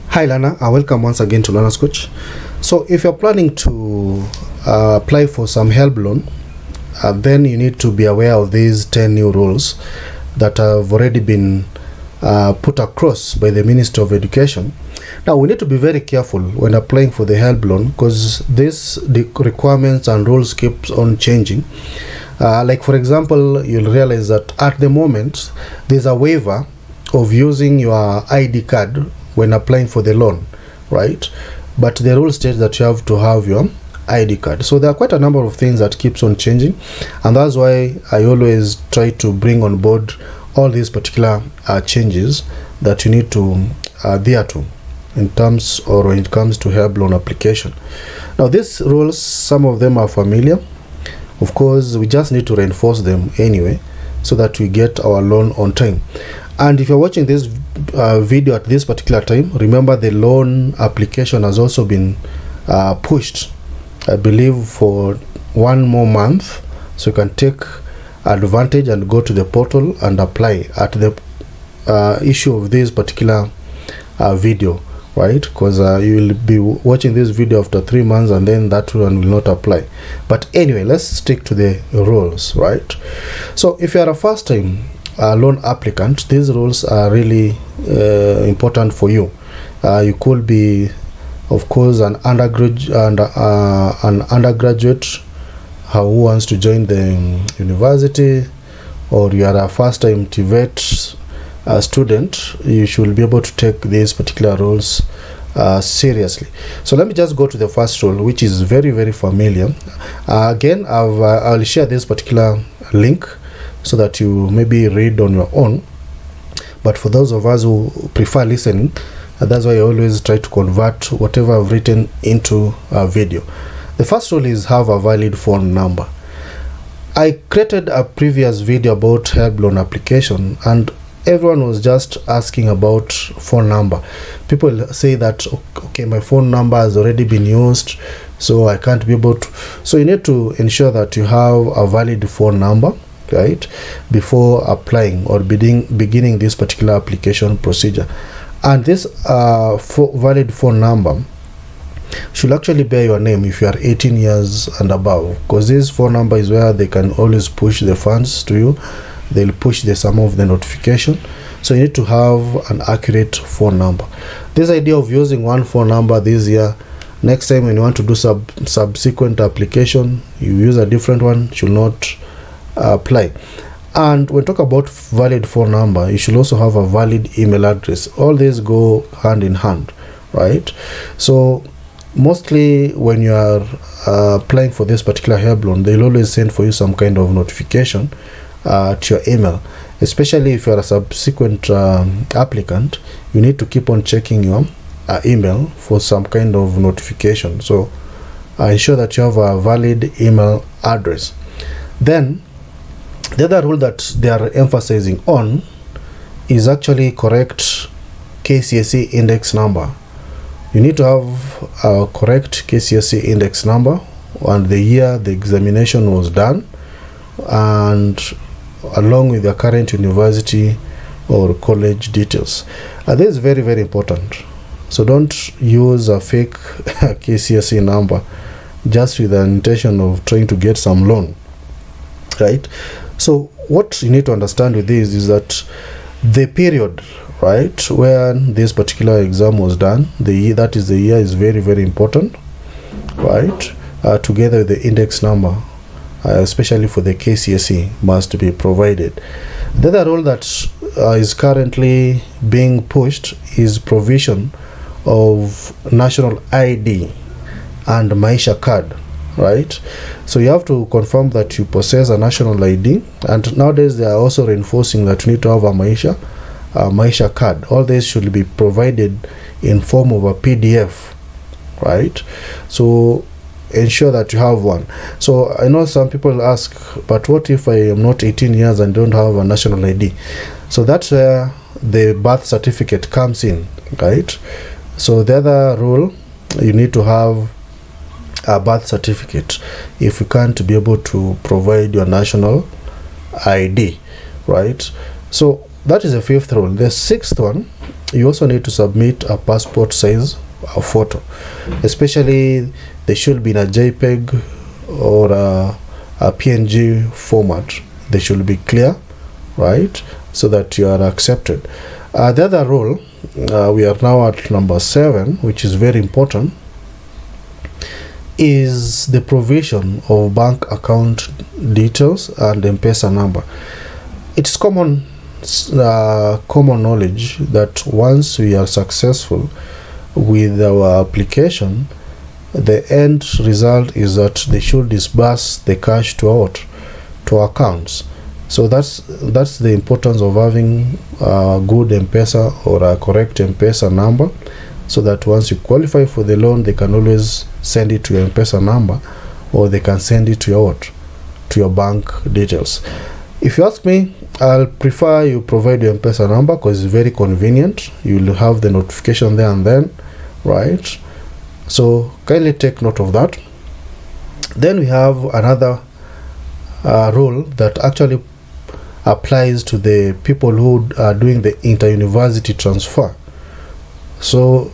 Hi Lana, welcome once again to Learner's Coach. So if you're planning to apply for some HELB loan, then you need to be aware of these 10 new rules that have already been put across by the Ministry of Education. Now we need to be very careful when applying for the HELB loan because the requirements and rules keeps on changing. Like for example, you'll realize that at the moment there's a waiver of using your ID card when applying for the loan, right? But the rule states that you have to have your ID card. So there are quite a number of things that keeps on changing, and that's why I always try to bring on board all these particular changes that you need to adhere to in terms or when it comes to HELB loan application. Now these rules, some of them are familiar. Of course, we just need to reinforce them anyway so that we get our loan on time. And if you're watching this video at this particular time, remember the loan application has also been pushed, I believe, for 1 more month, so you can take advantage and go to the portal and apply at the issue of this particular video, right? Because you will be watching this video after 3 months and then that one will not apply. But anyway, let's stick to the rules, right? So if you are a first time loan applicant, these rules are really important for you. You could be, of course, an undergraduate who wants to join the university, or you are a first-time TVET student. You should be able to take these particular rules seriously. So let me just go to the first rule, which is very, very familiar. Again, I'll share this particular link so that you maybe read on your own, but for those of us who prefer listening, that's why I always try to convert whatever I've written into a video. The first rule is have a valid phone number. I created a previous video about HELB loan application and everyone was just asking about phone number. People say that, okay, my phone number has already been used, so I can't be able to. So you need to ensure that you have a valid phone number, right, before applying or beginning this particular application procedure. And this valid phone number should actually bear your name if you are 18 years and above, because this phone number is where they can always push the funds to you. They'll push the sum of the notification, so you need to have an accurate phone number. This idea of using one phone number this year, next time when you want to do subsequent application, you use a different one, should not apply. And when talk about valid phone number, you should also have a valid email address. All these go hand in hand, right? So mostly when you are applying for this particular HELB loan, they'll always send for you some kind of notification to your email. Especially if you're a subsequent applicant, you need to keep on checking your email for some kind of notification. So ensure that you have a valid email address. Then the other rule that they are emphasizing on is actually correct KCSE index number. You need to have a correct KCSE index number and the year the examination was done, and along with your current university or college details. This is very, very important. So don't use a fake KCSE number just with the intention of trying to get some loan, right? So what you need to understand with this is that the period, right, where this particular exam was done, that is the year, is very, very important, right? Together with the index number, especially for the KCSE, must be provided. The other rule that is currently being pushed is provision of national ID and Maisha card, right? So you have to confirm that you possess a national ID, and nowadays they are also reinforcing that you need to have a Maisha card. All this should be provided in form of a PDF, right? So ensure that you have one. So I know some people ask, but what if I am not 18 years and don't have a national ID? So that's where the birth certificate comes in, right? So the other rule, you need to have a birth certificate if you can't be able to provide your national ID, right? So that is the fifth rule. The sixth one you also need to submit a passport size photo, especially they should be in a JPEG or a PNG format. They should be clear, right, so that you are accepted. The other rule, we are now at number 7, which is very important, is the provision of bank account details and M-Pesa number. It's common knowledge that once we are successful with our application, the end result is that they should disburse the cash to our accounts. So that's the importance of having a good M-Pesa or a correct M-Pesa number, so that once you qualify for the loan, they can always send it to your M-Pesa number, or they can send it to your bank details. If you ask me, I'll prefer you provide your M-Pesa number because it's very convenient. You'll have the notification there and then, right? So kindly take note of that. Then we have another rule that actually applies to the people who are doing the inter-university transfer. So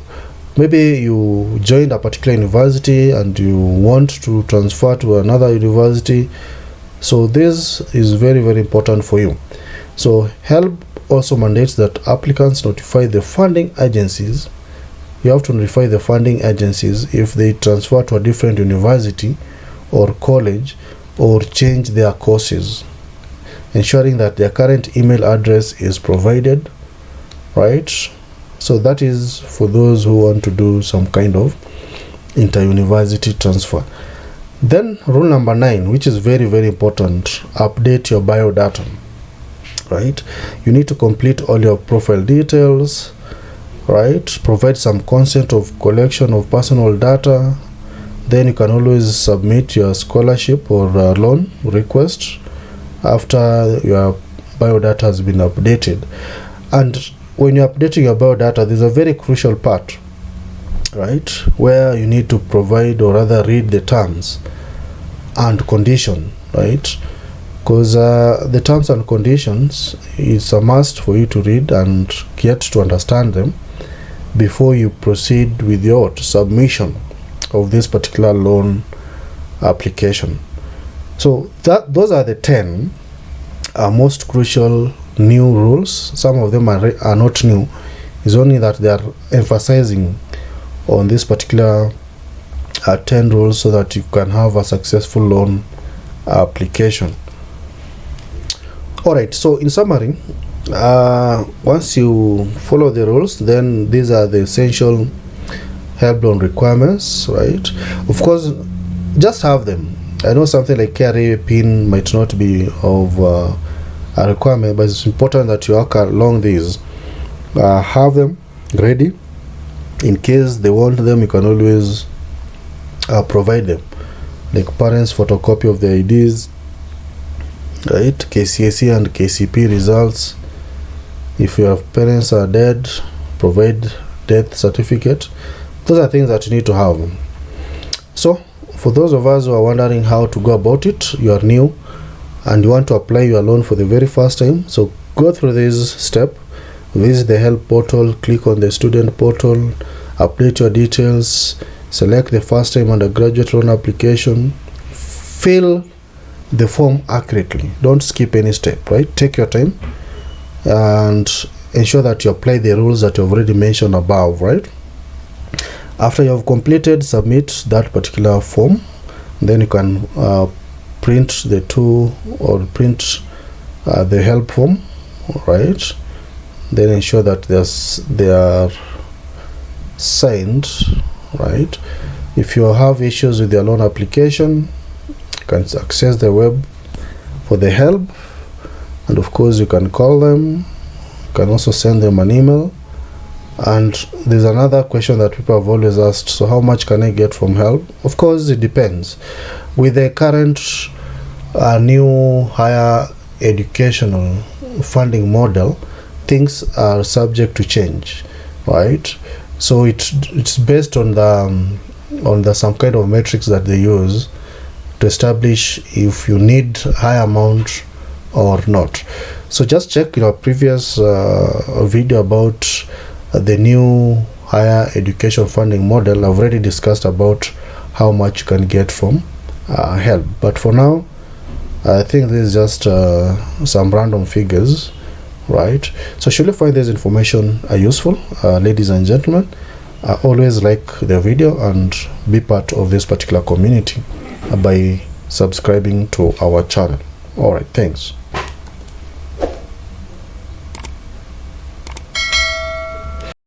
maybe you joined a particular university and you want to transfer to another university. So this is very, very important for you. So HELB also mandates that applicants notify the funding agencies. You have to notify the funding agencies if they transfer to a different university or college or change their courses, ensuring that their current email address is provided, right? So that is for those who want to do some kind of inter-university transfer. Then rule number 9, which is very, very important, update your biodata, right? You need to complete all your profile details, right? Provide some consent of collection of personal data. Then you can always submit your scholarship or loan request after your biodata has been updated. And when you're updating your biodata, there's a very crucial part, right, where you need to provide, or rather read, the terms and condition, right? Because the terms and conditions is a must for you to read and get to understand them before you proceed with your submission of this particular loan application. So those are the 10 most crucial new rules. Some of them are not new. It's only that they are emphasizing on this particular 10 rules so that you can have a successful loan application. Alright, so in summary, once you follow the rules, then these are the essential HELB loan requirements, right? Of course, just have them. I know something like KRA PIN might not be of a requirement, but it's important that you work along these. Have them ready. In case they want them, you can always provide them, like parents' photocopy of the IDs, right? KCSE and KCP results. If your parents are dead, provide death certificate. Those are things that you need to have. So for those of us who are wondering how to go about it, you are new and you want to apply your loan for the very first time, so go through this step. Visit the HELB portal, click on the student portal, update your details, select the first time undergraduate loan application, fill the form accurately. Don't skip any step, right? Take your time and ensure that you apply the rules that you've already mentioned above, right? After you have completed, submit that particular form. Then you can print the HELB form, right? Then ensure that they are signed, right? If you have issues with your loan application, you can access the web for the HELB, and of course you can call them. You can also send them an email. And there's another question that people have always asked: so how much can I get from HELB? Of course, it depends. With the current new higher educational funding model, things are subject to change, right? So it's based on the some kind of metrics that they use to establish if you need high amount or not. So just check your previous video about the new higher education funding model, I've already discussed about how much you can get from HELB. But for now, I think this is just some random figures, right? So should you find this information useful, ladies and gentlemen, always like the video and be part of this particular community by subscribing to our channel. All right, thanks.